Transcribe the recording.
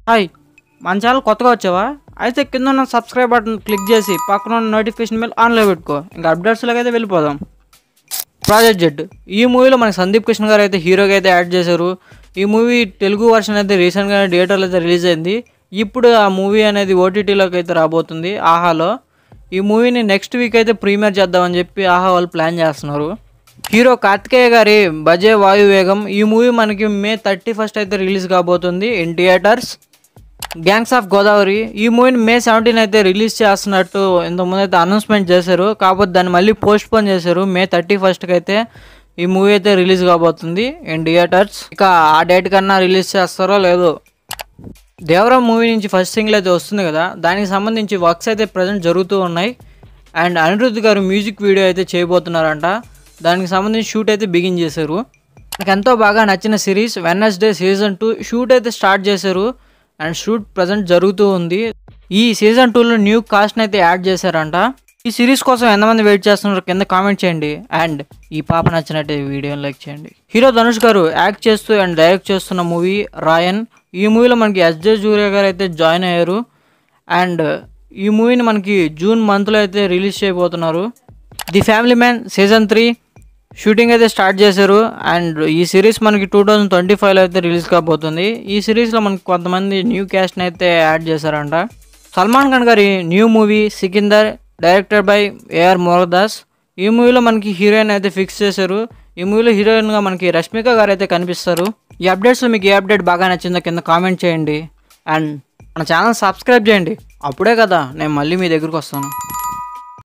Hi, మన channel కొత్తగా వచ్చావా? అయితే కింద ఉన్న సబ్స్క్రైబ్ బటన్ క్లిక్ చేసి పక్కన ఉన్న నోటిఫికేషన్ బెల్ ఆన్లో పెట్టుకో. ఇంకా అప్డేట్స్లోకి అయితే వెళ్ళిపోదాం. ప్రాజెక్ట్ జెడ్ ఈ మూవీలో మనకి సందీప్ కృష్ణ గారు అయితే హీరోగా అయితే యాడ్ చేశారు. ఈ మూవీ తెలుగు వర్షన్ అయితే రీసెంట్గా థియేటర్లో అయితే రిలీజ్ అయింది. ఇప్పుడు ఆ మూవీ అనేది ఓటీటీలోకి అయితే రాబోతుంది ఆహాలో. ఈ మూవీని నెక్స్ట్ వీక్ అయితే ప్రీమియర్ చేద్దామని చెప్పి ఆహా వాళ్ళు ప్లాన్ చేస్తున్నారు. హీరో కార్తికేయ గారి బజే వాయువేగం ఈ మూవీ మనకి మే 31 అయితే రిలీజ్ కాబోతుంది in theatres. Gangs of Godavari ఈ మూవీని మే 17 అయితే రిలీజ్ చేస్తున్నట్టు ఇంతకుముందు అయితే అనౌన్స్మెంట్ చేశారు. కాకపోతే దాన్ని మళ్ళీ పోస్ట్ పోన్ చేశారు. మే 31కి అయితే ఈ మూవీ అయితే రిలీజ్ కాబోతుంది ఇన్ థియేటర్స్. ఇక ఆ డేట్ కన్నా రిలీజ్ చేస్తారో లేదో. దేవరా మూవీ నుంచి ఫస్ట్ సింగిల్ అయితే వస్తుంది కదా, దానికి సంబంధించి వర్క్స్ అయితే ప్రజెంట్ జరుగుతూ ఉన్నాయి. అండ్ అనిరుద్ధ్ గారు మ్యూజిక్ వీడియో అయితే చేయబోతున్నారంట. దానికి సంబంధించి షూట్ అయితే బిగిన్ చేశారు. నాకు ఎంతో బాగా నచ్చిన సిరీస్ వెడ్నెస్డే సీజన్ 2 షూట్ అయితే స్టార్ట్ చేశారు. అండ్ షూట్ ప్రజెంట్ జరుగుతూ ఉంది. ఈ సీజన్ 2లో న్యూ కాస్ట్ని అయితే యాడ్ చేశారంట. ఈ సిరీస్ కోసం ఎంతమంది వెయిట్ చేస్తున్నారో కింద కామెంట్ చేయండి. అండ్ ఈ పాప నచ్చినట్టే వీడియోని లైక్ చేయండి. హీరో ధనుష్ గారు యాక్ట్ చేస్తూ అండ్ డైరెక్ట్ చేస్తున్న మూవీ రాయన్. ఈ మూవీలో మనకి ఎస్జే సూర్య గారు అయితే జాయిన్ అయ్యారు. అండ్ ఈ మూవీని మనకి జూన్ మంత్లో అయితే రిలీజ్ చేయబోతున్నారు. The family man season 3 shooting అయితే స్టార్ట్ చేశారు. అండ్ ఈ సిరీస్ మనకి 2025లో అయితే రిలీజ్ కాబోతుంది. ఈ సిరీస్లో మనకి కొంతమంది న్యూ క్యాస్ట్ని అయితే యాడ్ చేశారంట. సల్మాన్ ఖాన్ గారి new movie Sikandar directed by AR Murugadoss. ఈ మూవీలో మనకి హీరోయిన్ అయితే ఫిక్స్ చేశారు. ఈ మూవీలో హీరోయిన్గా మనకి రష్మిక గారు అయితే కనిపిస్తారు. ఈ అప్డేట్స్లో మీకు ఏ అప్డేట్ బాగా నచ్చిందో కింద కామెంట్ చేయండి. అండ్ మన ఛానల్ సబ్స్క్రైబ్ చేయండి. అప్పుడే కదా నేను మళ్ళీ మీ దగ్గరికి వస్తాను.